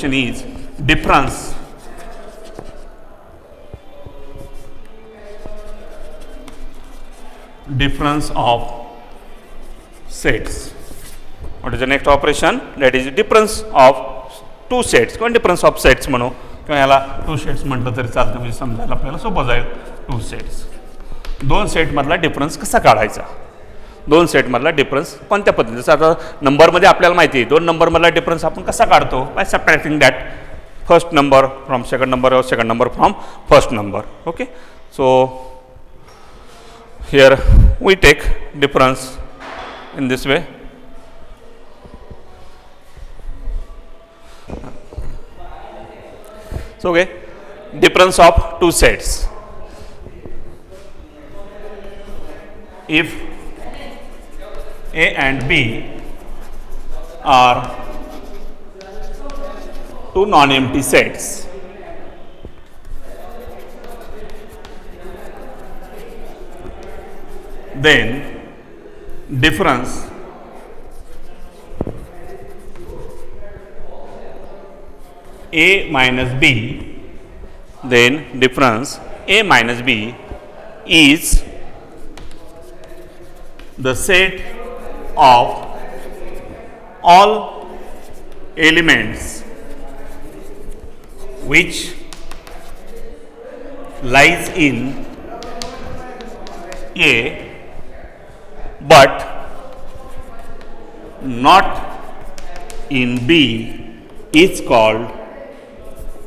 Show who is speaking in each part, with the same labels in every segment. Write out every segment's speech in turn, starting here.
Speaker 1: operation is difference of sets. What is the next operation? That is difference of two sets किंवा difference of sets म्हणू किंवा याला two sets म्हटलं तरी चालतं, म्हणजे समजायला आपल्याला सोपं जाईल. टू सेट्स, दोन सेटमधला डिफरन्स कसा काढायचा, दोन सेटमधला डिफरन्स कोणत्या पद्धतीचा. आता नंबरमध्ये आपल्याला माहिती आहे दोन नंबरमधला डिफरन्स आपण कसा काढतो, by subtracting that first number from second number और second number from first number. Okay, so here we take difference in this way. So okay, difference of two sets. If A and B are two non-empty sets, then difference A minus B, then difference A minus B is the set of all elements which lies in A but not in B is called,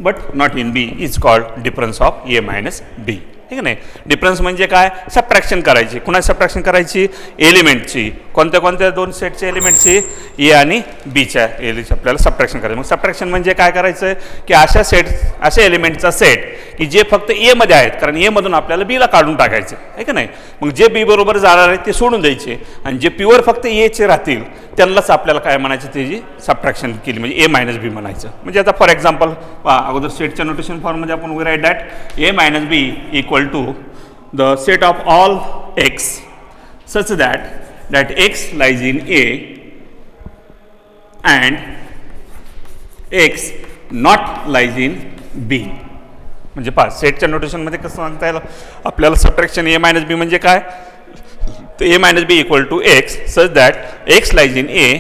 Speaker 1: but not in B is called difference of A minus B. ठीक आहे नाही. Difference म्हणजे काय, subtraction करायची. कुणा subtraction करायची, एलिमेंटची. कोणत्या कोणत्या दोन सेटच्या एलिमेंटची, ए आणि बीच्या आपल्याला सबट्रॅक्शन करायचं. मग सबट्रॅक्शन म्हणजे काय करायचं की अशा एलिमेंटचा सेट की जे फक्त ए मध्ये आहेत, कारण ए मधून आपल्याला बीला काढून टाकायचं आहे की नाही. मग जे बी बरोबर जाणार आहे ते सोडून द्यायचे आणि जे प्युअर फक्त एचे राहतील त्यांनाच आपल्याला काय म्हणायचं, त्याची सबट्रॅक्शन केली म्हणजे ए मायनस बी म्हणायचं. म्हणजे आता फॉर एक्झाम्पल अगोदर सेटच्या नोटेशन फॉर्ममध्ये आपण we write that A minus B equal to the set of all x such that x lies in A and x not lies in B. म्हणजे पहा सेटच्या नोटेशनमध्ये कसं सांगता येईल आपल्याला सबट्रॅक्शन ए मायनस बी म्हणजे काय, तर A minus B equal to X such that x lies in A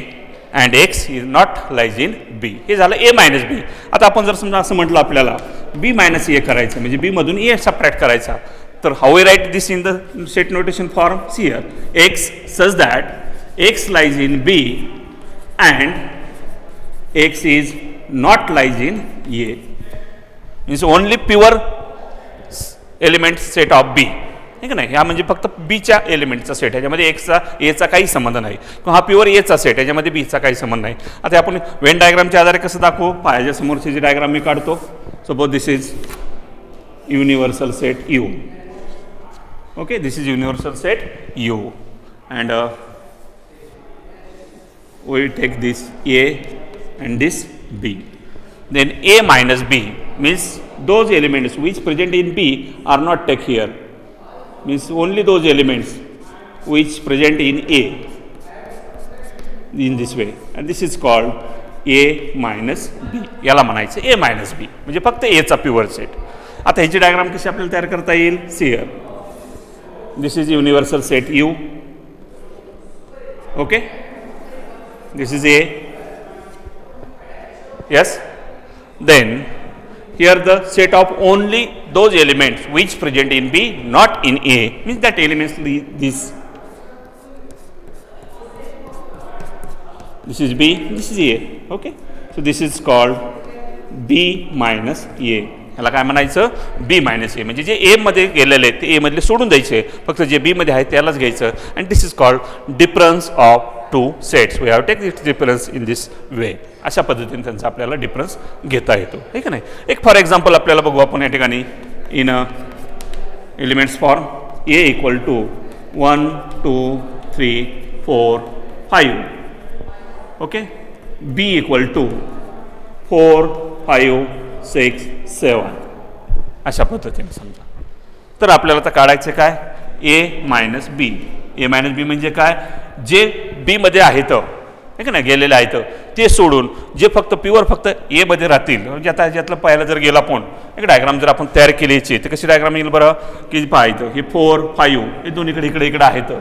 Speaker 1: and x is not lies in B. हे झालं ए मायनस बी. आता आपण जर समजा असं म्हटलं आपल्याला बी मायनस ए करायचं म्हणजे बी मधून ए सबट्रॅक्ट करायचा, तर how we write this in the set notation form, see here x such that x lies in B and x is not lies in A. Means only pure element set of B. ठीक आहे ना, ह्या म्हणजे फक्त बीच्या एलिमेंटचा set, ह्याच्यामध्ये एक्सचा एचा काही संबंध नाही, किंवा हा प्युअर एचा सेट, ह्याच्यामध्ये बीचा काही संबंध नाही. आता आपण वेन डायग्रामच्या आधारे कसं दाखवू, पायाच्या समोरची जी डायग्राम मी काढतो, suppose this is universal set U. Okay, this is universal set U and we take this A and this B. Then A minus B means those elements which present in B are not take here, means only those elements which present in A in this way, and this is called A minus B. याला म्हणायचं A minus B म्हणजे फक्त A चा pure set. आता ह्याची diagram कशी आपल्याला तयार करता येईल, see here this is universal set U. Okay, this is A. Yes. Then here the set of only those elements which present in B not in A, means that elements this is B, this is A. Okay, so this is called B minus A. ह्याला काय म्हणायचं, B minus ए. म्हणजे जे ए मध्ये गेलेले ते ए मधले सोडून द्यायचे, फक्त जे बी मध्ये आहे त्यालाच घ्यायचं. And this is called difference of two sets. We have take this difference in this way. अशा पद्धतीने त्यांचा आपल्याला डिफरन्स घेता येतो. ठीक आहे नाही. एक फॉर एक्झाम्पल आपल्याला बघू आपण या ठिकाणी in elements form A equal to 1 2 3 4 5. Okay, B equal to 4 5 6 7. अशा पद्धतीने समजा. तर आपल्याला आता काढायचं काय, ए मायनस बी. ए मायनस बी म्हणजे काय, जे बी मध्ये आहेत ठीक आहे ना गेलेले आहेत ते सोडून जे फक्त प्युअर फक्त ए मध्ये राहतील, म्हणजे आता यातलं पहिला जर गेला आपण एक डायग्राम जर आपण तयार केली याची, तर कशी डायग्राम येईल बरं की पाहायचं हे 4, 5 हे दोन इकडे आहेत,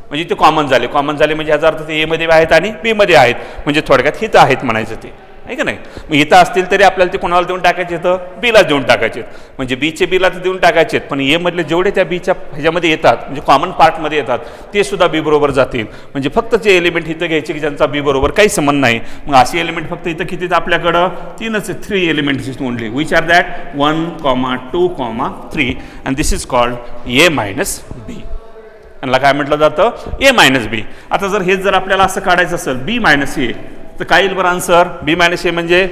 Speaker 1: म्हणजे ते कॉमन झाले म्हणजे याचा अर्थ ते ए मध्ये आहेत आणि बी मध्ये आहेत, म्हणजे थोडक्यात हिथं आहेत म्हणायचं ते आहे का नाही. मग इथं असतील तरी आपल्याला ते कोणाला देऊन टाकायचे तर बीला देऊन टाकायचे, म्हणजे बीचे बीला तर देऊन टाकायचे, पण ए मधले जेवढे त्या बीच्या ह्याच्यामध्ये येतात म्हणजे कॉमन पार्टमध्ये येतात ते सुद्धा बी बरोबर जातील, म्हणजे फक्त जे एलिमेंट इथं घ्यायचे की ज्यांचा बी बरोबर काही संबंध नाही. मग असे एलिमेंट फक्त इथं कितीच आपल्याकडं 3च 3 elements only, which are that 1, 2, 3 and this is called A minus B. यांना काय म्हटलं जातं ए मायनस बी. आता जर हे जर आपल्याला असं काढायचं असेल बी मायनस ए, तर काय येईल बरं आन्सर बी मायनस ए म्हणजे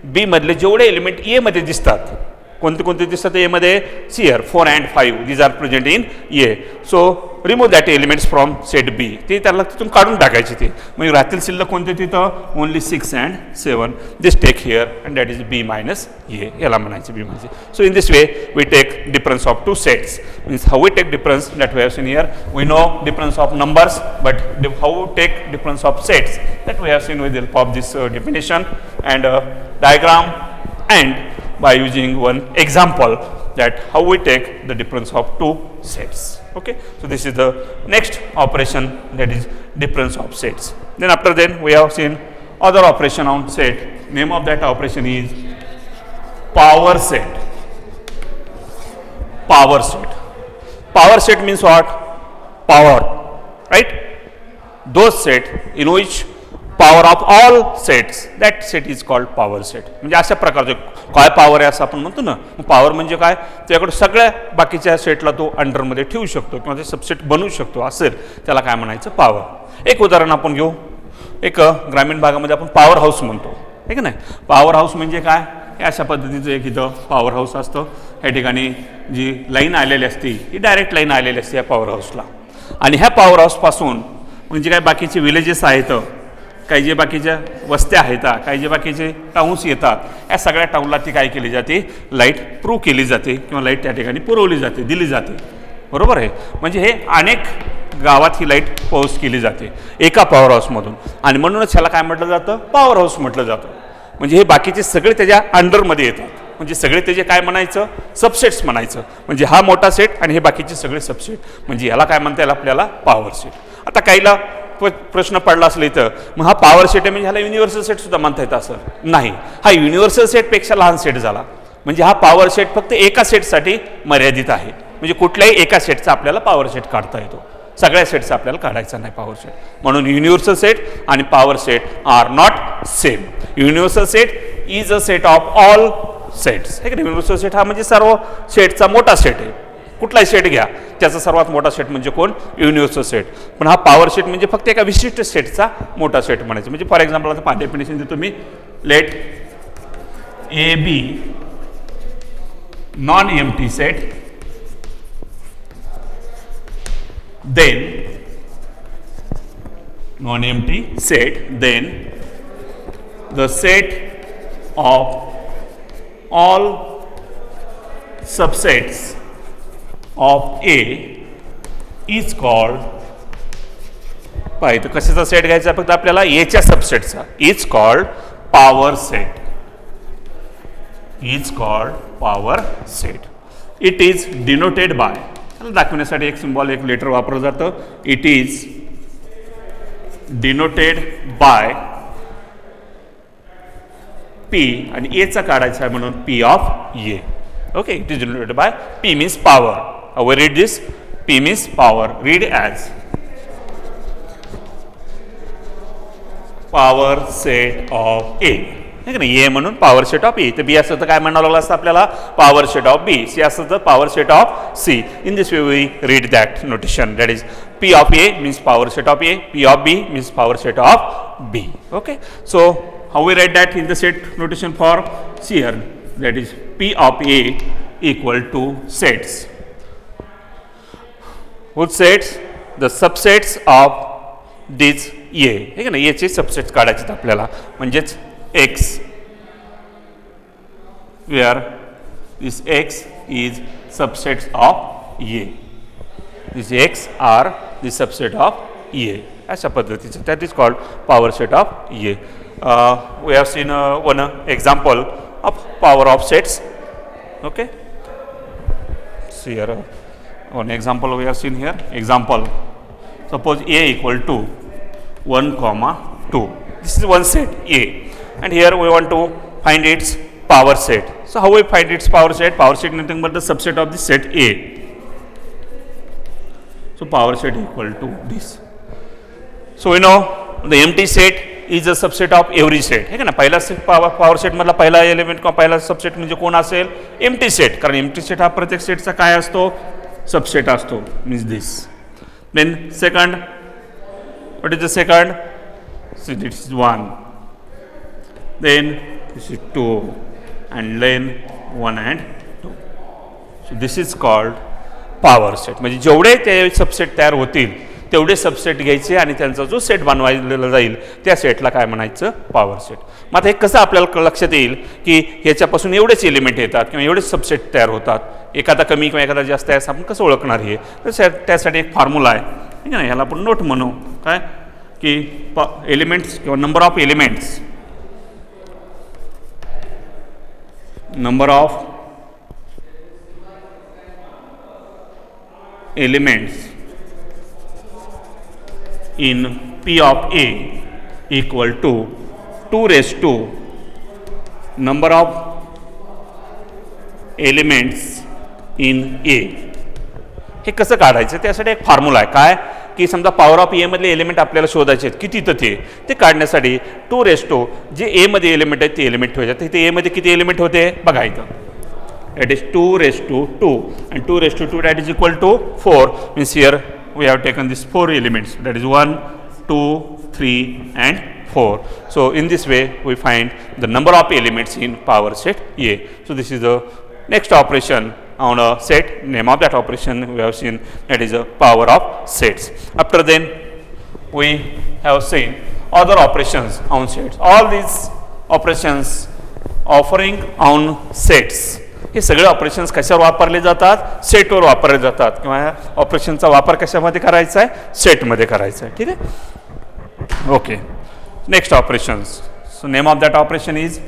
Speaker 1: बी मधले जेवढे एलिमेंट ए मध्ये दिसतात, कोणते कोणते दिसतात ए मध्ये, see here 4 and 5 these are present in A. So remove that elements from set B, ते त्याला तिथून काढून टाकायचे ते, मग राहतील शिल्लक कोणते तिथं only 6 and 7. This take here and that is B minus A, याला म्हणायचे बी म्हणजे. So in this way we take difference of 2 sets. Means how we take difference that we have seen here. We know difference of numbers, but how take difference of sets that we have seen with the help of this definition and diagram, and by using one example that how we take the difference of 2 sets. Okay, so this is the next operation, that is difference of sets. Then after that we have seen other operation on set. Name of that operation is power set. Power set. Power set means what? Power, right? Those set in which power of all sets, that set is called power set. म्हणजे अशा प्रकारचे काय power आहे असं आपण म्हणतो ना. Power म्हणजे काय, त्याकडे सगळ्या बाकीच्या सेटला तो अंडरमध्ये ठेवू शकतो किंवा ते सबसेट बनवू शकतो असेल, त्याला काय म्हणायचं पॉवर. एक उदाहरण आपण घेऊ. एक ग्रामीण भागामध्ये आपण पॉवर हाऊस म्हणतो आहे की नाही. पॉवर हाऊस म्हणजे काय, अशा पद्धतीचं एक इथं पॉवर हाऊस असतं. ह्या ठिकाणी जी लाईन आलेली असते ही डायरेक्ट लाईन आलेली असते या पॉवर हाऊसला, आणि ह्या पॉवर हाऊसपासून म्हणजे काय बाकीचे विलेजेस आहेत, काही जे बाकीच्या वस्त्या आहेत, काही जे बाकीचे टाउन्स येतात, या सगळ्या टाउनला ती काय केली जाते, लाईट प्रूव्ह केली जाते किंवा लाईट त्या ठिकाणी पुरवली जाते, दिली जाते. बरोबर आहे. म्हणजे हे अनेक गावात ही लाईट पोहोच केली जाते एका पॉवर हाऊसमधून, आणि म्हणूनच ह्याला काय म्हटलं जातं पॉवर हाऊस म्हटलं जातं. म्हणजे हे बाकीचे सगळे त्याच्या अंडरमध्ये येतात, म्हणजे सगळे त्याचे काय म्हणायचं सबसेट्स म्हणायचं. म्हणजे हा मोठा सेट आणि हे बाकीचे सगळे सबसेट, म्हणजे याला काय म्हणता येईल आपल्याला पॉवर सेट. आता काहीला प्रश्न पडला असला इथं, मग हा पॉवर सेट आहे म्हणजे ह्याला युनिव्हर्सल सेट सुद्धा म्हणता येतं असं नाही. हा युनिव्हर्सल सेटपेक्षा लहान सेट झाला, म्हणजे हा पॉवर सेट फक्त एका सेटसाठी मर्यादित आहे. म्हणजे कुठल्याही एका सेटचा आपल्याला पॉवर सेट काढता येतो, सगळ्या सेटचा आपल्याला काढायचा नाही पॉवर सेट. म्हणून युनिव्हर्सल सेट आणि power set are not same. Universal set is a set of all sets. हे युनिव्हर्सल सेट हा म्हणजे सर्व सेटचा मोठा सेट आहे. कुठलाही सेट घ्या त्याचा सर्वात मोठा सेट म्हणजे कोण, युनिव्हर्सल सेट. पण हा पॉवर सेट म्हणजे फक्त एका विशिष्ट सेटचा मोठा सेट म्हणायचं. म्हणजे फॉर एक्झाम्पल आता डेफिनेशन देतो मी. Let A B non empty set, then non-empty set, then the set of all subsets of A is called, पाहिजे कशाचा सेट घ्यायचा फक्त आपल्याला एच्या सबसेटचा, is called power set. Is called power set. It is denoted by, दाखवण्यासाठी एक symbol एक लेटर वापरलं जातं. It is denoted by P, आणि एचा काढायचा आहे म्हणून P of A. Okay, it is denoted by P means power. How read this, P means power, read as power set of A. ठीक आहे, ए म्हणून पॉवर सेट ऑफ ए. तर B असतं तर काय म्हणावं लागलं असतं आपल्याला, power set of B. C असतं तर power set of C. In this way we read that notation, that is P of A means power set of A, P of B means power set of B. Okay, so how we write that in the set notation for see here, that is P of A equal to sets. Which sets? The subsets of this A. ठीक आहे ना, याचे subsets काढायचे आपल्याला, म्हणजेच X, where this X is subsets of A. This X are the subset of A. अशा पद्धतीचं, that is called power set of A. we have seen one example of power of sets. Okay. See here one example we have seen here. Example. Suppose A equal to 1 comma 2. This is one set A, and here we want to find its power set. So how we find its power set? Power set is nothing but the subset of the set A. So power set equal to this. So we know the empty set is a subset of every set. है ना, पहिला power set मधला पहिला element किंवा पहिला subset म्हणजे कोण असेल? Empty set. कारण एम्प्टी सेट हा प्रत्येक सेटचा काय असतो? सबसेट असतो. Means this. Then second, what is the second? So this is 1. Then this is 2, and then 1 and 2. So this is called power set. म्हणजे जेवढे ते सबसेट तयार होतील तेवढे सबसेट घ्यायचे आणि त्यांचा जो सेट बनवायला जाईल त्या सेटला काय म्हणायचं? Power set. मग आता हे कसं आपल्याला लक्षात येईल की ह्याच्यापासून एवढेच एलिमेंट येतात किंवा एवढेच सबसेट तयार होतात, एखादा कमी किंवा एखादा जास्त आहे असं आपण कसं ओळखणार? हे तर त्यासाठी एक फॉर्म्युला आहे, ठीक आहे ना, ह्याला आपण नोट म्हणू. काय की एलिमेंट्स किंवा number of elements, number of elements in P of A equal to 2 raised to number of elements in A. हे कसं काढायचं? त्यासाठी एक फॉर्म्युला आहे. काय की समजा पॉवर ऑफ ए मधले एलिमेंट आपल्याला शोधायचे आहेत, किती तर ते काढण्यासाठी 2 raised to जे ए मध्ये एलिमेंट आहेत ते एलिमेंट ठेवायचे. इथे ए मध्ये किती एलिमेंट होते बघा इथं. It is 2 raised to 2 and 2 raised to 2 that is equal to 4. Means here we have taken these 4 elements, that is 1, 2, 3 and 4. So in this way we find the number of elements in power set A. So this is the next operation on a set. Name of that operation we have seen, that is a power of sets. After then we have seen other operations on sets. All these operations offering on sets, हे सगळे operations कशावर वापरले जातात? सेटवर वापरले जातात. किंवा ऑपरेशनचा वापर कशामध्ये करायचा आहे? सेटमध्ये करायचा आहे. ठीक आहे. Okay. Next operations. So name of that operation is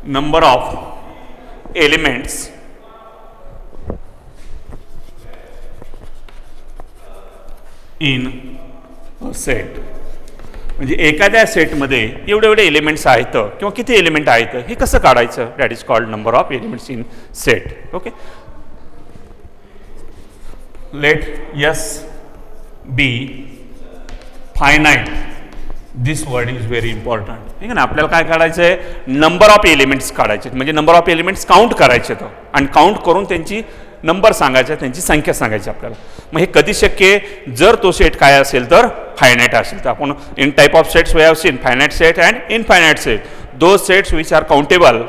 Speaker 1: number of elements in a set. म्हणजे एखाद्या सेटमध्ये एवढे एवढे एलिमेंट्स आहेत किंवा किती एलिमेंट आहेत हे कसं काढायचं? That is called number of elements in set. Okay. Let S be finite. This word is very important. ठीक आहे ना, आपल्याला काय काढायचं आहे? नंबर ऑफ एलिमेंट्स काढायचे. म्हणजे नंबर ऑफ एलिमेंट्स काउंट करायचे तर, आणि काउंट करून त्यांची नंबर सांगायचा, त्यांची संख्या सांगायची आपल्याला. मग हे कधी शक्य आहे? जर तो सेट काय असेल तर फायनाईट असेल. तर आपण in type of sets we have seen finite set and infinite set. Those sets which are countable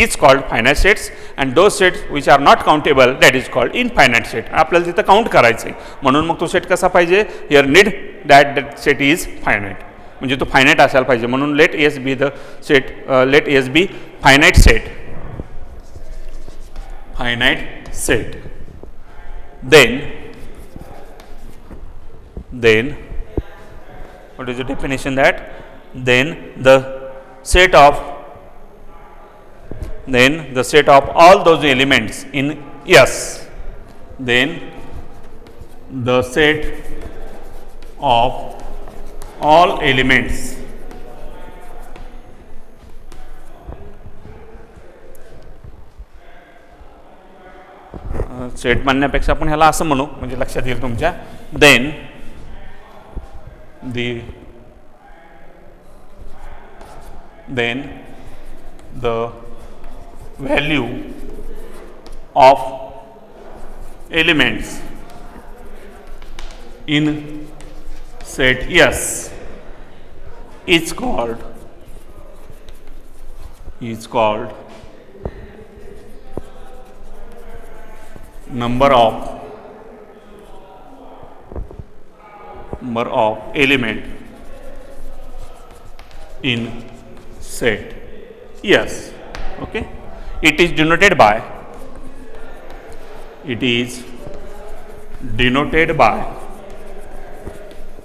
Speaker 1: is called finite sets and those sets which are not countable that is called infinite set. आपल्याला तिथं count करायचं आहे म्हणून मग तो set कसा पाहिजे? Here need that set is finite. म्हणजे तो फायनाईट असायला पाहिजे. म्हणून let S be the set, let S be finite set. Finite set. Then what is the definition? That then the set of all those elements in S, then the set of all elements set म्हणण्यापेक्षा आपण ह्याला असं म्हणू म्हणजे लक्षात येईल तुमच्या. Then the value of elements in set S is called number of element in set yes. Okay, it is denoted by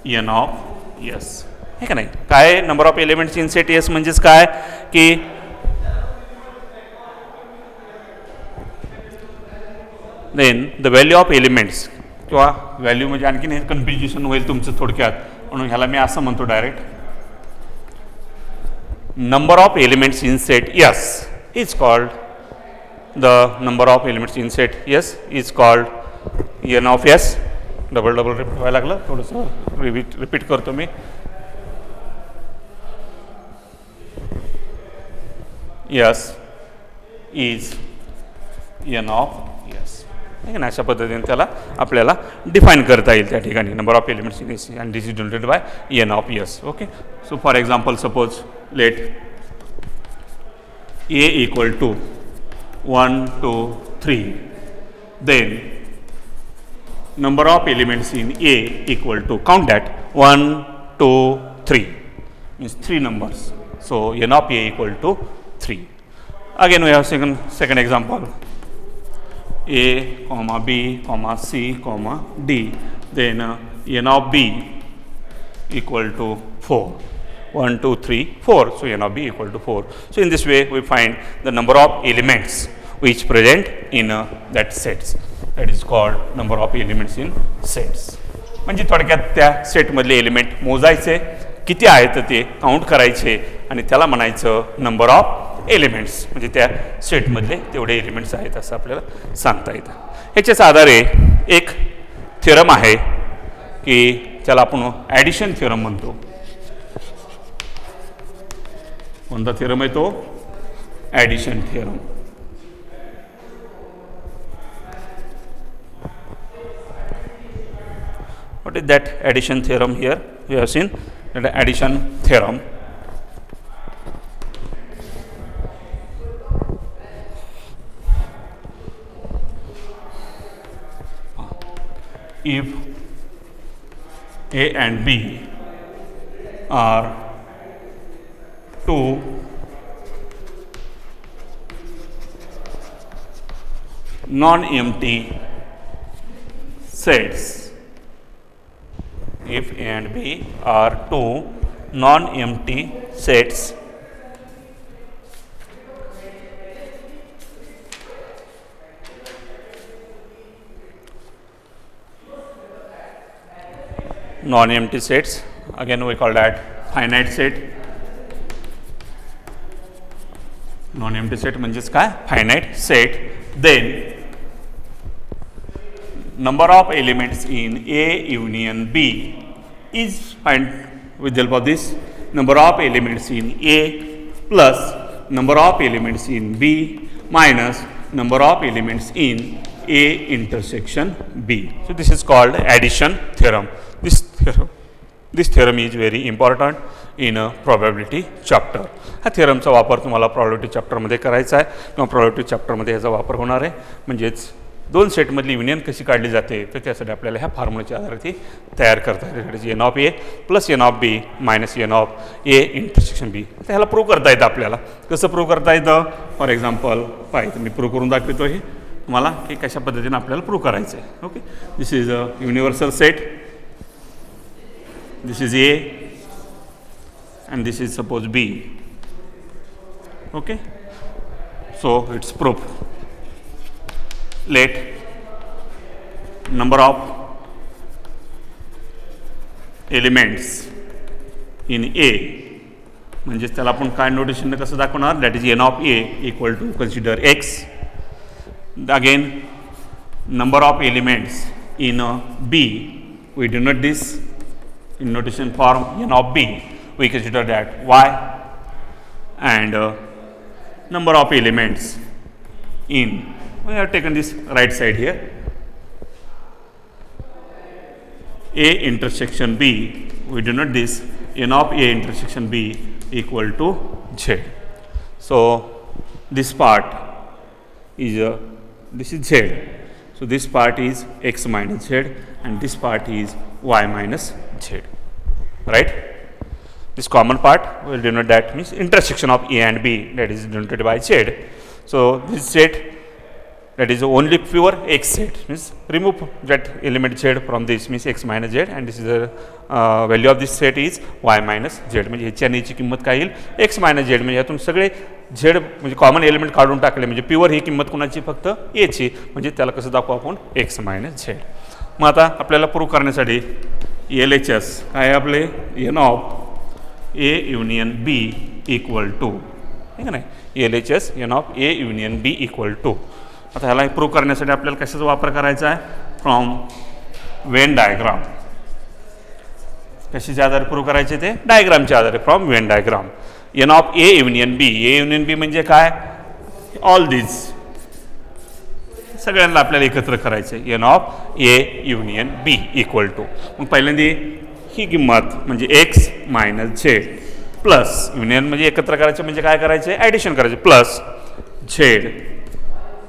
Speaker 1: N of S. हे का नाही, काय number of elements in set S म्हणजेच काय की then the value of elements किंवा value म्हणजे आणखीन हे कन्फ्युजन होईल तुमचं थोडक्यात, म्हणून ह्याला मी असं म्हणतो direct number of elements in set S is called the number of elements in set S is called n of S. Double repeat व्हायला लागलं, थोडंसं रिपीट करतो मी. S is n of S. अशा पद्धतीने त्याला आपल्याला डिफाईन करता येईल त्या ठिकाणी number of elements in S and this is denoted bye n of S. Okay, so for example suppose let a equal to 1 2 3, then number of elements in a equal to, count that, 1 2 3 means 3 numbers, so n of a equal to 3. Again we have second example, a comma b comma c comma d, then n of b equal to 4, 1 2 3 4, so n of b equal to 4. So in this way we find the number of elements which present in that sets, that is called number of elements in sets. म्हणजे थोडक्यात त्या सेटमधले element मोजायचे, किती आहेत ते count करायचे आणि त्याला म्हणायचं नंबर ऑफ एलिमेंट्स, म्हणजे त्या सेटमधले तेवढे एलिमेंट्स आहेत असं आपल्याला सांगता येतं. ह्याच्याच आधारे एक थिअरम आहे की त्याला आपण ॲडिशन थिअरम म्हणतो. कोणता थिअरम आहे तो? Addition theorem. What is that addition theorem here? We have seen that addition theorem if A and B are two non-empty sets, if A and B are two non-empty sets non-empty sets, again we call that finite set. non-empty set म्हणजेच काय? finite set. Then number of elements in A union B is, find with the help of this, number of elements in A plus number of elements in B minus number of elements in A intersection B. So this is called addition theorem. This theorem is very important in a probability chapter. हा थिअरमचा वापर तुम्हाला probability चॅप्टरमध्ये करायचा आहे किंवा probability चॅप्टरमध्ये ह्याचा वापर होणार आहे. म्हणजेच दोन सेटमधली युनियन कशी काढली जाते तर त्यासाठी आपल्याला ह्या फॉर्म्युल्याच्या आधारे ती तयार करता येते. N of A plus N of B minus N of A intersection B. तर ह्याला प्रूव्ह करता येतं आपल्याला. कसं प्रूव्ह करता येतं? फॉर एक्झाम्पल पाहिजे मी प्रूव्ह करून दाखवतो हे तुम्हाला की कशा पद्धतीने आपल्याला प्रूव्ह करायचं आहे. Okay, this is a universal set, this is a and this is suppose B. Okay, so it's proof. Let number of elements in A, म्हणजेच त्याला आपण काय नोटेशन कसं दाखवणार? That is N of A equal to consider X. Again number of elements in B, we denote this in notation form n of B, we consider that y, and number of elements in, we have taken this right side here, A intersection B, we denote this n of A intersection B equal to z. So this part is this is z, so this part is x minus z and this part is y minus z, right? This common part will denote that means intersection of A and B, that is denoted by z. So this set that is only pure x set, means remove that element z from this, means x minus z, and this is the value of this set is y minus z. म्हणजे ह्याची आणि ह्याची किंमत काय येईल x minus Z. म्हणजे यातून सगळे झेड म्हणजे कॉमन एलिमेंट काढून टाकले, म्हणजे प्युअर ही किंमत कोणाची फक्त एची, म्हणजे त्याला कसं दाखवू आपण x मायनस झेड. मग आता आपल्याला प्रूव्ह करण्यासाठी LHS काय आहे आपले N of A union B equal to, ठीक आहे नाही, LHS N of A union B equal to. आता ह्याला प्रूव्ह करण्यासाठी आपल्याला कशाचा वापर करायचा आहे, फ्रॉम वेन डायग्राम. कशाच्या आधारे प्रूव्ह करायचे ते, डायग्रामच्या आधारे, from Venn diagram. N of A union B, A union B म्हणजे काय, ऑल दिस सगळ्यांना आपल्याला एकत्र करायचं आहे. N of A union B equal to, मग पहिल्यांदा ही किंमत म्हणजे X minus Z plus union म्हणजे एकत्र करायचं म्हणजे काय करायचं आहे, ॲडिशन करायचं, plus Z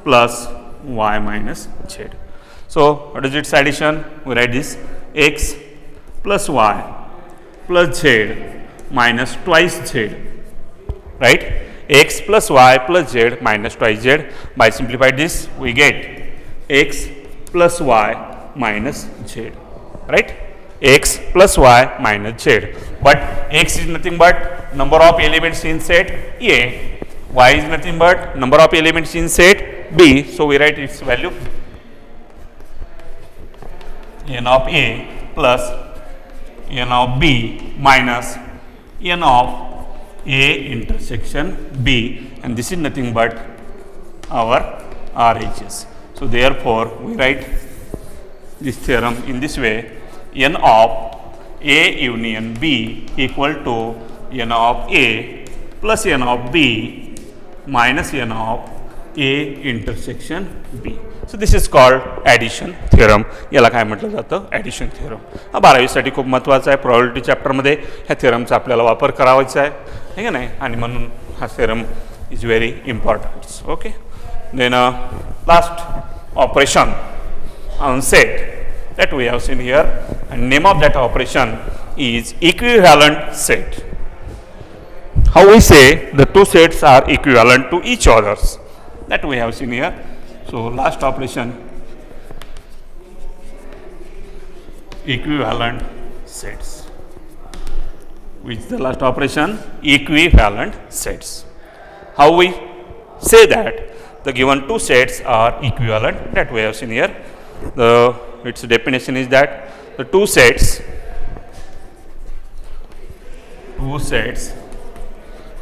Speaker 1: plus y minus z. So what is its addition? We write this x plus y plus z minus twice z, right? X plus y plus z minus twice z. By simplify this we get x plus y minus z, right? X plus y minus z, but x is nothing but number of elements in set A, y is nothing but number of elements in set B, so we write its value n of A plus n of B minus n of A intersection B, and this is nothing but our RHS. So therefore we write this theorem in this way, n of A union B equal to n of A plus n of B minus n of A intersection B. So this is called addition theorem. याला काय म्हटलं जातं, addition theorem. हा 12वीसाठी खूप महत्त्वाचा आहे. Probability चॅप्टरमध्ये ह्या थिअरमचा आपल्याला वापर करावायचा आहे, ठीक आहे नाही, आणि म्हणून हा theorem is very important. Okay, then last operation on set that we have seen here, and name of that operation is equivalent set. How we say the two sets are equivalent to each others, that we have seen here. So last operation, equivalent sets. Which is the last operation, equivalent sets. How we say that the given two sets are equivalent, that we have seen here. Its definition is that the two sets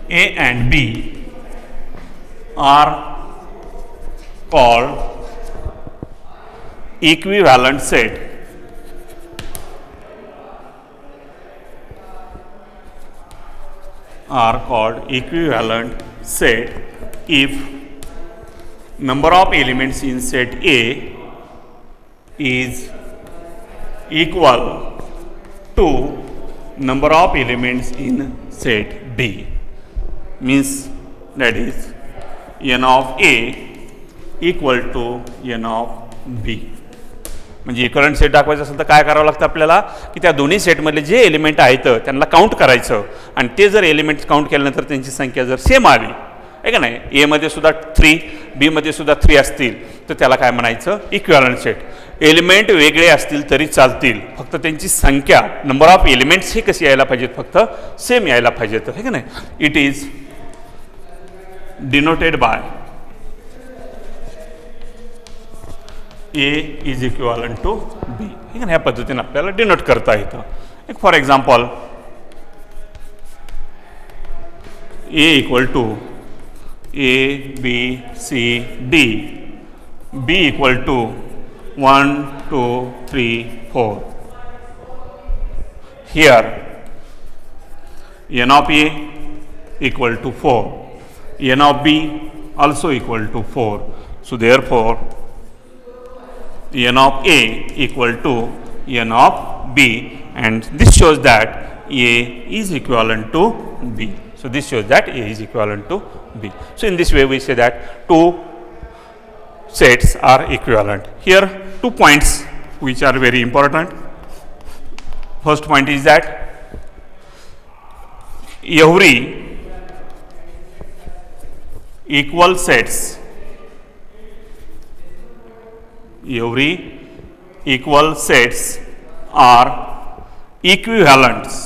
Speaker 1: A and B are called equivalent set if number of elements in set A is equal to number of elements in set B, means that is n of A equal to n of B. म्हणजे equivalent set दाखवायचं असेल तर काय करावं लागतं आपल्याला, की त्या दोन्ही सेटमधले जे एलिमेंट आहेत त्यांना काउंट करायचं, आणि ते जर एलिमेंट काउंट केल्यानंतर त्यांची संख्या जर सेम आली आहे का नाही, एमध्ये सुद्धा 3 बीमध्ये सुद्धा 3 असतील तर त्याला काय म्हणायचं, इक्विव्हॅलंट सेट. एलिमेंट वेगळे असतील तरी चालतील, फक्त त्यांची संख्या नंबर ऑफ एलिमेंट्स ही कशी यायला पाहिजेत, फक्त सेम यायला पाहिजेत, आहे का नाही. It is denoted bye A is equivalent to B. ठीक आहे, ह्या पद्धतीने आपल्याला डिनोट करता येतं. एक for example, A equal to A B C D, B equal to 1 2 3 4. Here n of A equal to 4, n of B also equal to 4. So therefore n of A equal to n of B, and this shows that A is equivalent to B. So this shows that A is equivalent to B. So in this way we say that two sets are equivalent. Here 2 points which are very important. First point is that every equal sets every equal sets are equivalents.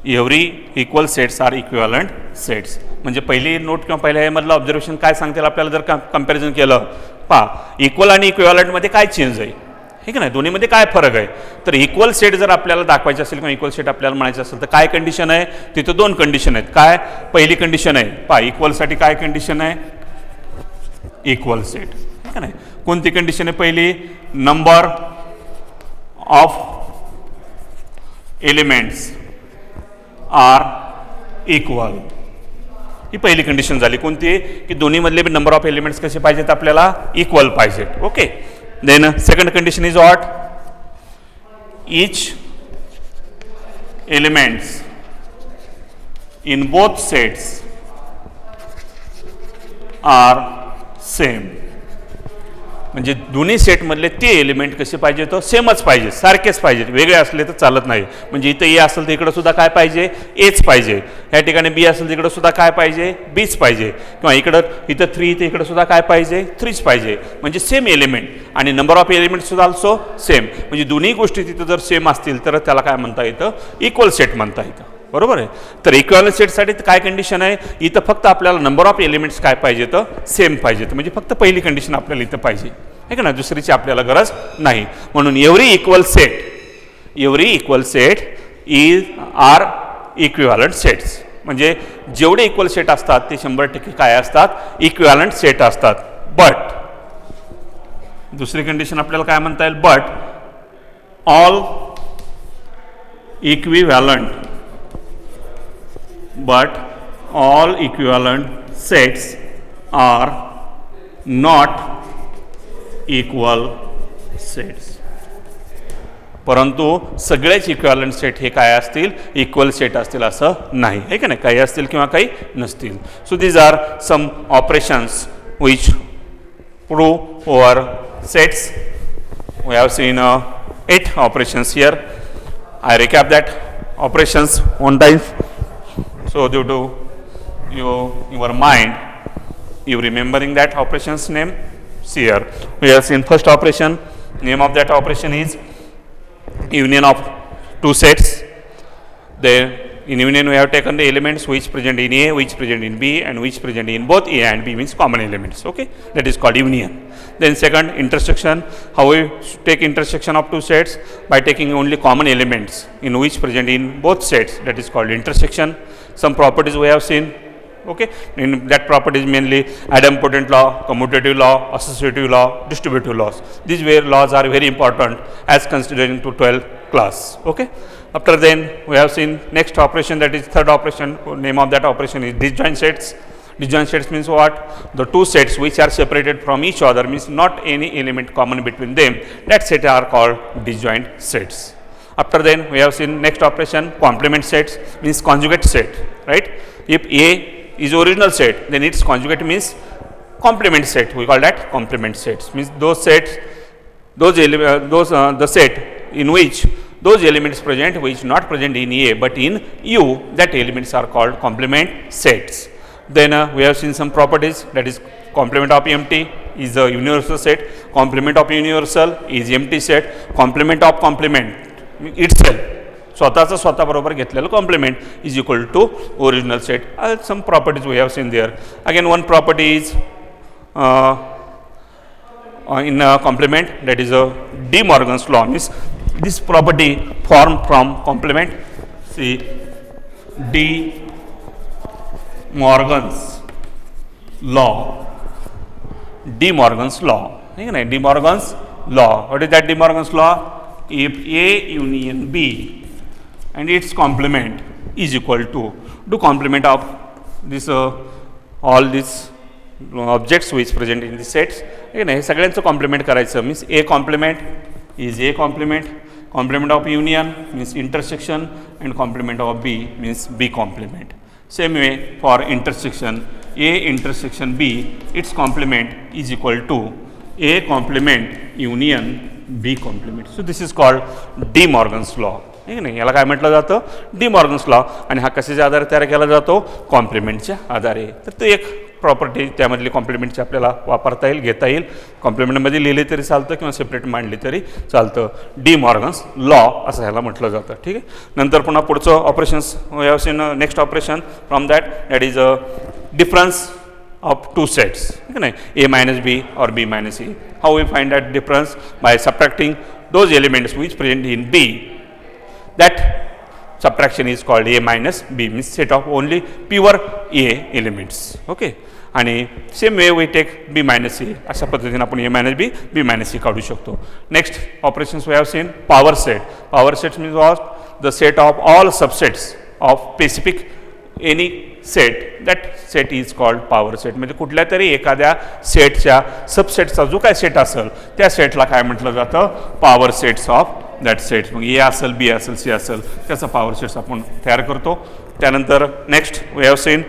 Speaker 1: Every equal sets are equivalent sets. म्हणजे पहिली note किंवा पहिल्या यामधलं observation काय सांगतील आपल्याला जर comparison केलं पहा इक्वल आणि इक्विव्हॅलंटमध्ये काय चेंज आहे हे की नाही दोन्हीमध्ये काय फरक आहे. तर इक्वल सेट जर आपल्याला दाखवायचं असेल किंवा इक्वल सेट आपल्याला म्हणायचं असेल तर काय कंडिशन आहे तिथं दोन कंडिशन आहेत. काय पहिली कंडिशन आहे पहा इक्वलसाठी काय कंडिशन आहे इक्वल सेट आहे का नाही. कोणती कंडिशन आहे पहिली number of elements are equal ही पहिली कंडिशन झाली. कोणती की दोन्हीमधले नंबर ऑफ एलिमेंट्स कसे पाहिजेत आपल्याला इक्वल पाहिजेत. Okay then second condition is what each elements in both sets are same. म्हणजे दोन्ही सेटमधले ते एलिमेंट कसे पाहिजे तो सेमच पाहिजे सारखेच पाहिजे वेगळे असले तर चालत नाही. म्हणजे इथं ए असेल तर इकडं सुद्धा काय पाहिजे एच पाहिजे या ठिकाणी बी असेल तर इकडं सुद्धा काय पाहिजे बीच पाहिजे किंवा इथं 3 तर इकडं सुद्धा काय पाहिजे 3च पाहिजे. म्हणजे सेम एलिमेंट आणि नंबर ऑफ एलिमेंट सुद्धा ऑल्सो सेम. म्हणजे दोन्ही गोष्टी तिथं जर सेम असतील तर त्याला काय म्हणता येतं इक्वल सेट म्हणता येतं. बरोबर आहे. तर इक्विव्हॅलंट सेटसाठी काय कंडिशन आहे इथं फक्त आपल्याला नंबर ऑफ एलिमेंट्स काय पाहिजे तर सेम पाहिजे. म्हणजे फक्त पहिली कंडिशन आपल्याला इथं पाहिजे आहे का ना दुसरीची आपल्याला गरज नाही. म्हणून every equal set is are equivalent sets. म्हणजे जेवढे इक्वल सेट असतात ते 100% काय असतात इक्विव्हॅलंट सेट असतात. बट दुसरी कंडिशन आपल्याला काय म्हणता येईल but all equivalent sets are not equal sets. परंतु सगळेच इक्विव्हॅलंट सेट हे काय असतील इक्वल सेट असतील असं नाही आहे का नाही. काही असतील किंवा काही नसतील. So these are some operations which prove over sets. We have seen 8 operations here. I recap that operations one time. So due to your mind, you remembering that operation's name. See here, we have seen first operation. Name of that operation is union of two sets. There in union we have taken the elements which present in A, which present in B, and which present in both A and B means common elements. Okay, that is called union. Then second intersection. How we take intersection of two sets by taking only common elements in which present in both sets. That is called intersection. Some properties we have seen. Okay, in that properties mainly idempotent law, commutative law, associative law, distributive laws. These laws are very important as considering to 12th class. Okay. After then we have seen next operation, that is third operation. Name of that operation is disjoint sets. Disjoint sets means what? The two sets which are separated from each other means not any element common between them. That set are called disjoint sets. After then we have seen next operation complement sets means conjugate set, right? If A is original set then its conjugate means complement set. We call that complement sets. Means those sets, the set in which those elements present which not present in A but in U, that elements are called complement sets. Then we have seen some properties, that is complement of empty is a universal set, complement of universal is empty set, complement of complement itself स्वतःचा स्वतः बरोबर घेतलेलं complement is equal to original set. Some properties we have seen there. Again one property is in complement, that is a De Morgan's law. Means this property formed from complement. See, De Morgan's law. De Morgan's law. De Morgan's law. What is that De Morgan's law? If A union B and its complement is equal to do complement of this all these objects which present in the sets हे नाही सगळ्यांचं complement करायचं. Means A complement is A complement, complement of union means intersection and complement of B means B complement. Same way for intersection A intersection B its complement is equal to A complement union B complement. So this is called De Morgan's law. ठीक नाही याला काय म्हटलं जातं D Morgan's law. आणि हा कशाच्या आधारे तयार केला जातो कॉम्प्लिमेंटच्या आधारे. तर तो एक प्रॉपर्टी त्यामधली कॉम्प्लिमेंटची आपल्याला वापरता येईल, घेता येईल. कॉम्प्लिमेंटमध्ये लिहिले तरी चालतं किंवा सेपरेट मांडली तरी चालतं. डी मॉर्गन्स लॉ असं ह्याला म्हटलं जातं. ठीक आहे. नंतर पुन्हा पुढचं operations we have seen next operation from that is a difference of two sets, a minus b or b minus c. How we find that difference? By subtracting those elements which present in b. That subtraction is called a minus b, means set of only pure a elements. Okay. आणि same way we take B minus C, अशा पद्धतीने आपण A minus B, B minus C काढू शकतो. Next operations we have seen power set. Power set means what? The set of all subsets of specific any set. That set is called power set. म्हणजे कुठल्या तरी एखाद्या सेटच्या सबसेटचा जो काय set असेल त्या सेटला काय म्हटलं जातं? Power sets of that sets. मग ए असेल, बी असेल, सी असेल, त्याचा पॉवर सेट्स आपण तयार करतो. त्यानंतर next we have seen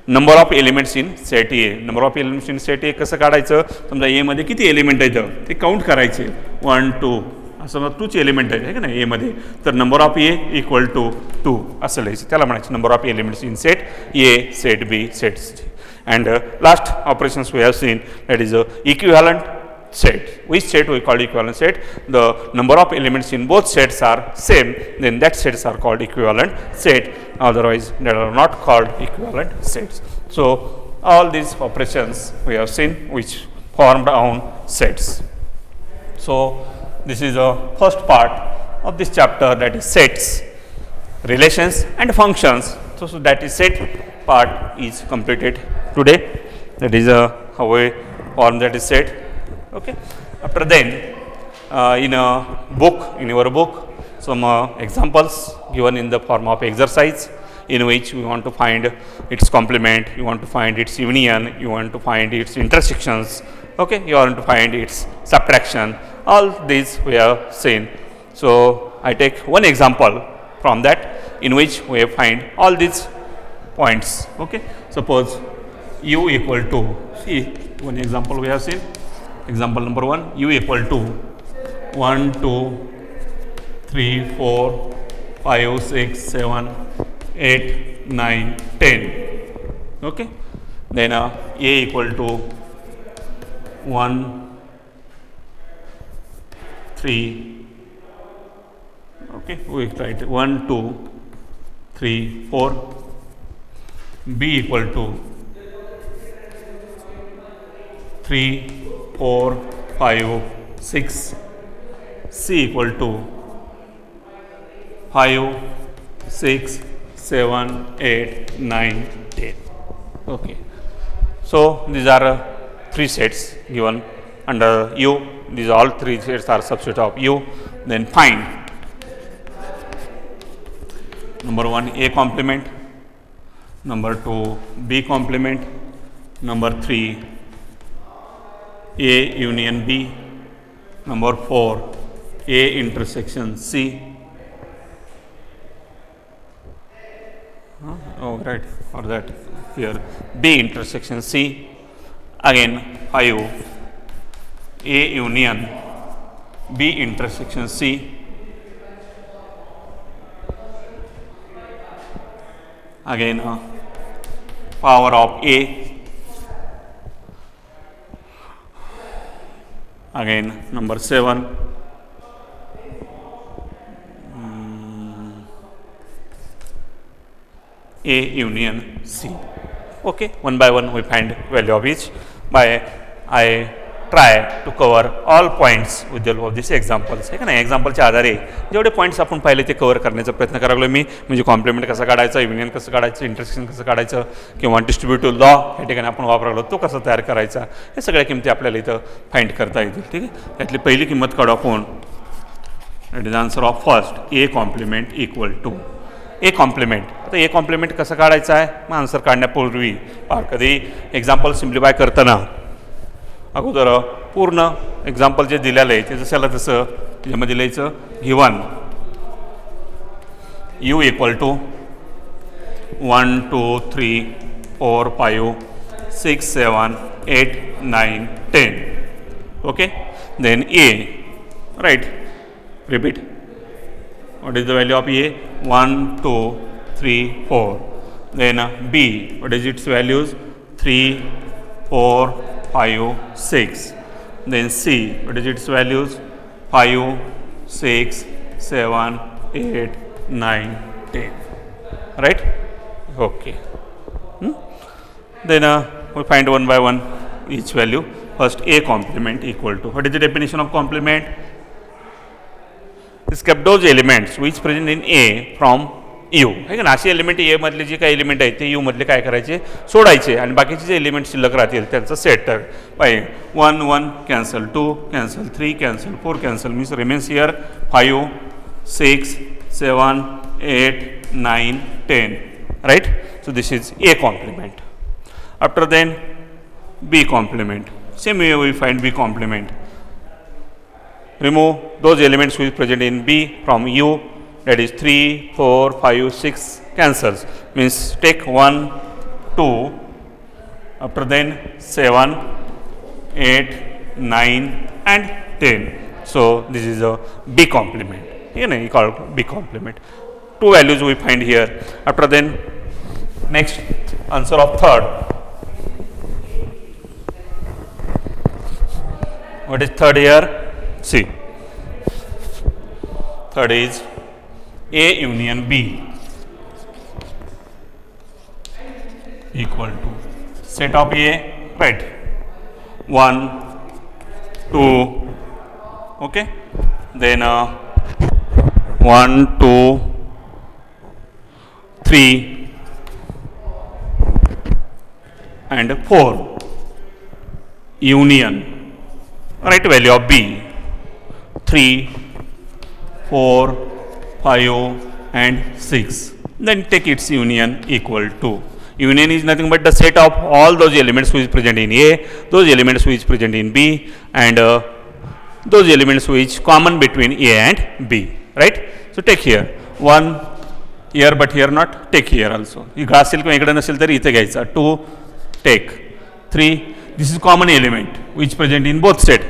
Speaker 1: number of elements in set A. Number of elements in set A कसं काढायचं? समजा एमध्ये किती एलिमेंट आहेत ते काउंट करायचे. 1 2 असं 2चे एलिमेंट आहे का नाही एमध्ये, तर number of A equal to 2 असं लिहायचं. त्याला म्हणायचं number of elements in set A, set B, set C. And last operations we have seen that is equivalent set. Which set we call equivalent set? The number of elements in both sets are same, then that sets are called equivalent set. Otherwise they are not called equivalent sets. So all these operations we have seen which form down sets. So this is the first part of this chapter, that is sets, relations and functions. So that is set part is completed today. That is how we form that is set. Okay. After then, in a book, in your book, some examples given in the form of exercise, in which we want to find its complement, you want to find its union, you want to find its intersections. Okay, you want to find its subtraction. All these we have seen. So I take one example from that, in which we find all these points. Okay. Suppose u equal to, see one example we have seen. Example number 1, u equal to 1 2 3 4 5 6 7 8 9 10. Okay. Then a equal to 1 3. Okay, we write 1 2 3 4. B equal to 3 4 5 6. C equal to 5 6 7 8 9 10. Okay. So these are 3 sets given under U. These all 3 sets are subset of U. Then find number 1 A complement, number 2 B complement, number 3 A union B, number 4 A intersection C. Oh right, for that here B intersection C. Again 5 A union B intersection C. Again power of A. Again number 7 A union C. Okay, one by one we find value of each. By I try to cover all points with the help of these examples. है का नाही, एक्झाम्पलच्या आधारे जेवढे points आपण पाहिले ते cover करण्याचा प्रयत्न करायला मी. म्हणजे कॉम्प्लिमेंट कसं काढायचं, युनियन कसं काढायचं, इंटरसेक्शन कसं काढायचं, किंवा डिस्ट्रीब्युटिव्ह लॉ या ठिकाणी आपण वापरलो तो कसा तयार करायचा, हे सगळ्या किमती आपल्याला इथं फाइंड करता येतील. ठीक आहे. त्यातली पहिली किंमत काढू आपण. It is answer of first A complement equal to A complement. आता ए कॉम्प्लिमेंट कसं काढायचं आहे, मग आन्सर काढण्यापूर्वी कधी एक्झाम्पल सिम्प्लिफाय करताना अगोदर पूर्ण एक्झाम्पल जे दिलेलं आहे ते जसं तसं त्याच्यामध्ये लिहायचं. Given U equal to 1 2 3 4 5 6 7 8 9 10. Okay. Then A, right, repeat. What is the value of A? 1 2 3 4. Then B, what is its values? 3, 4, 5, 6. Then C, what is its values? 5, 6, 7, 8, 9, 10. Right? Okay. Then we find one by one each value. First, A complement equal to, what is the definition of complement? Is kept those elements which present in A from U. है ना, असे element ए मधले जे काही element आहेत ते you मधले काय करायचे, सोडायचे आणि बाकीचे जे एलिमेंट शिल्लक राहतील त्यांचा सेट तर पाहिजे. 1 1 cancel, 2 cancel, 3 cancel, 4 cancel, means remains here 5, 6, 7, 8, 9, 10. Right? So this is A complement. After then B complement. Same way we find B complement. Remove those elements which present in B from U, that is 3, 4, 5, 6 cancels, means take 1, 2, after then 7, 8, 9 and 10. So this is a B complement. You know, you call it B complement. Two values we find here. After then next answer of third. What is third here? See, third is A union B equal to set of A, right? 1, 2, okay. Then 1, 2, 3 and 4 union, right, value of B 3, 4, 5 and 6. Then take its union equal to, union is nothing but the set of all those elements which is present in A, those elements which is present in B and those elements which common between A and B, right? So take here 1 here but here not, take here also. ही घास असेल किंवा इकडे नसेल तरी इथे घ्यायचा. 2 take 3, this is common element which present in both set,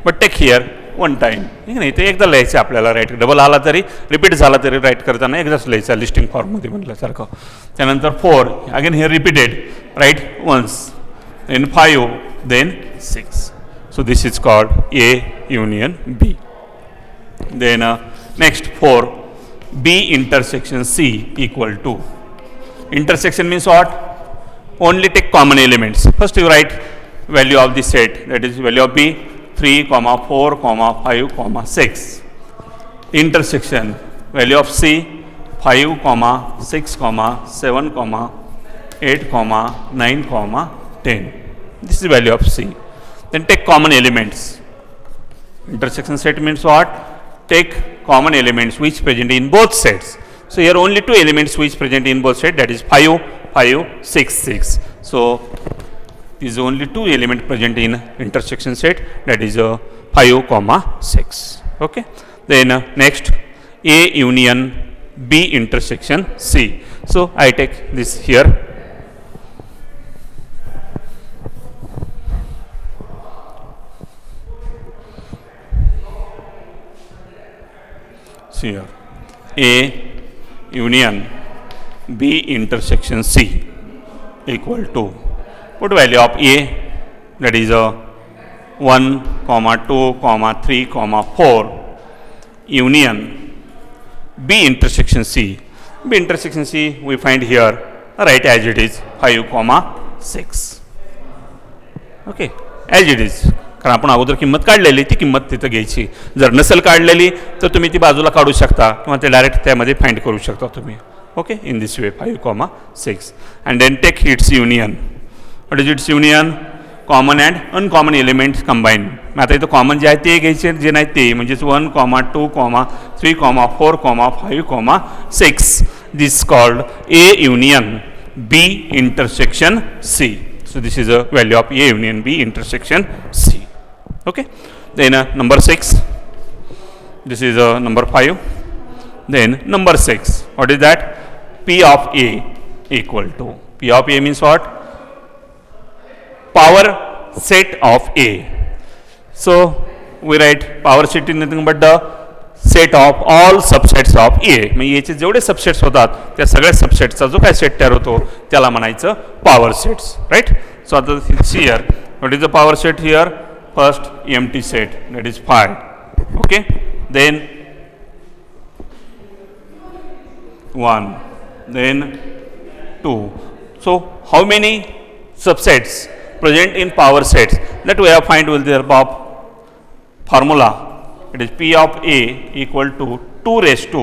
Speaker 1: but take here one time, ठीक नाही, ते एकदा लिहायचं आपल्याला, राईट, डबल आला तरी रिपीट झाला तरी राईट करताना एकदाच लिहायचं लिस्टिंग फॉर्ममध्ये म्हटल्यासारखं. त्यानंतर 4 अगेन हे repeated, right, once, then 5, then 6. So this is called A union B. Then next 4 B intersection C equal to, intersection means what, only take common elements. First you write value of the set, that is value of B 3, 4, 5, 6. Intersection value of C 5, 6, 7, 8, 9, 10. This is value of C. Then take common elements. Intersection set means what? Take common elements which present in both sets. So here only two elements which present in both sets, that is 5, 6, 6. So is only two element present in intersection set, that is 5, 6. Okay. Then next A union B intersection C. So I take this here. See here, A union B intersection C equal to, put value of A, that is 1, 2, 3, 4 union B intersection C. B intersection C we find here, right, as it is 5, 6. Okay, as it is, कारण आपण अगोदर किंमत काढलेली ती किंमत तिथं घ्यायची. जर नसेल काढलेली तर तुम्ही ती बाजूला काढू शकता किंवा ते डायरेक्ट त्यामध्ये फाइंड करू शकता तुम्ही. Okay, in this way 5, 6 and then take its union. What is its union? Common and uncommon elements combine. मग आता इथं कॉमन जे आहे ते घ्यायचे, जे नाही ते, म्हणजेच 1, 2, 3, 4, 5, 6. This called A union B intersection C. So this is a value of A union B intersection C. Okay. Then number 6. This is number 5. Then number 6. What is that? P of A equal to, P of A means what? Power set of A. So we write power set is nothing but the set of all subsets of A. म्हणजे एचे जेवढे subsets होतात त्या सगळ्या सबसेट्सचा जो काय set तयार होतो त्याला म्हणायचं पॉवर सेट्स. राईट. सो आता here what is the power set here. First empty set that is 5. Okay. Then 1, then 2. So how many subsets present in power sets? That we have find with the help of formula. It is P of A equal to 2 raised to,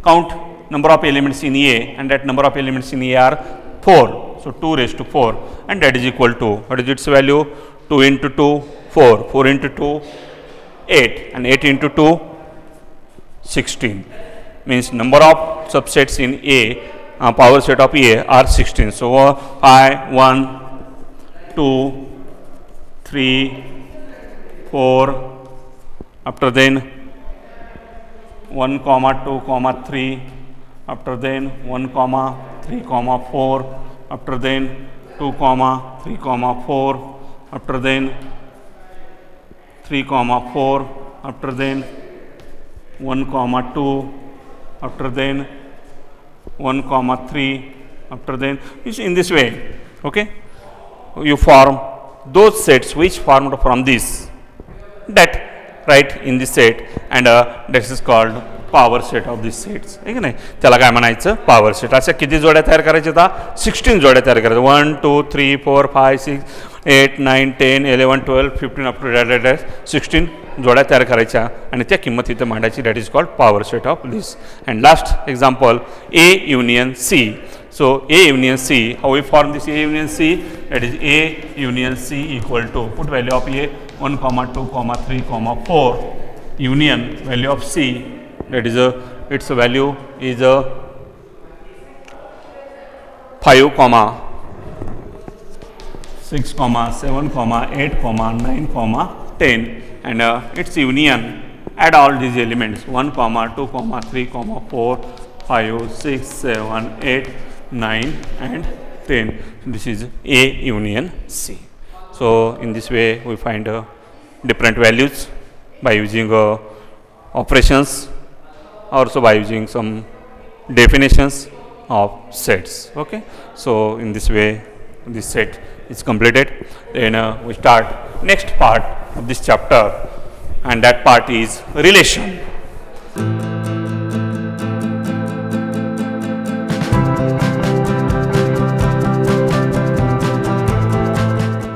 Speaker 1: count number of elements in A, and that number of elements in A are 4. So 2 raised to 4, and that is equal to, what is its value? 2 into 2, 4. 4 into 2, 8, and 8 into 2, 16. Means number of subsets in A, power set of A are 16. So I 1, 2, 3, 4. After then 1, 2, 3. After then 1, 3, 4. After then 2, 3, 4. After then 3, 4. After then 1, 2. After then 1, 3. After then in this way. Okay. You form those sets which formed from this, that right in this set, and that is called power set of these sets. आहे की नाही. त्याला काय म्हणायचं power set. अशा किती जोड्या तयार करायच्या आता 16 जोड्या तयार करायच्या. 1, 2, 3, 4, 5, 6, 8, 9, 10, 11, 12, 15 अप टू 16 जोड्या तयार करायच्या आणि त्या किंमत इथं मांडायची. That is called power set of this. And last example A union C. So A union C, how we form this A union C? That is A union C equal to, put value of A 1, 2, 3, 4. Union value of C, that is its value is 5, 6, 7, 8, 9, 10, and its union, add all these elements 1, 2, 3, 4, 5, 6, 7, 8, 9 and 10. This is A union C. So in this way we find different values by using operations, also by using some definitions of sets. Okay. So in this way this set is completed. Then we start next part of this chapter, and that part is relation.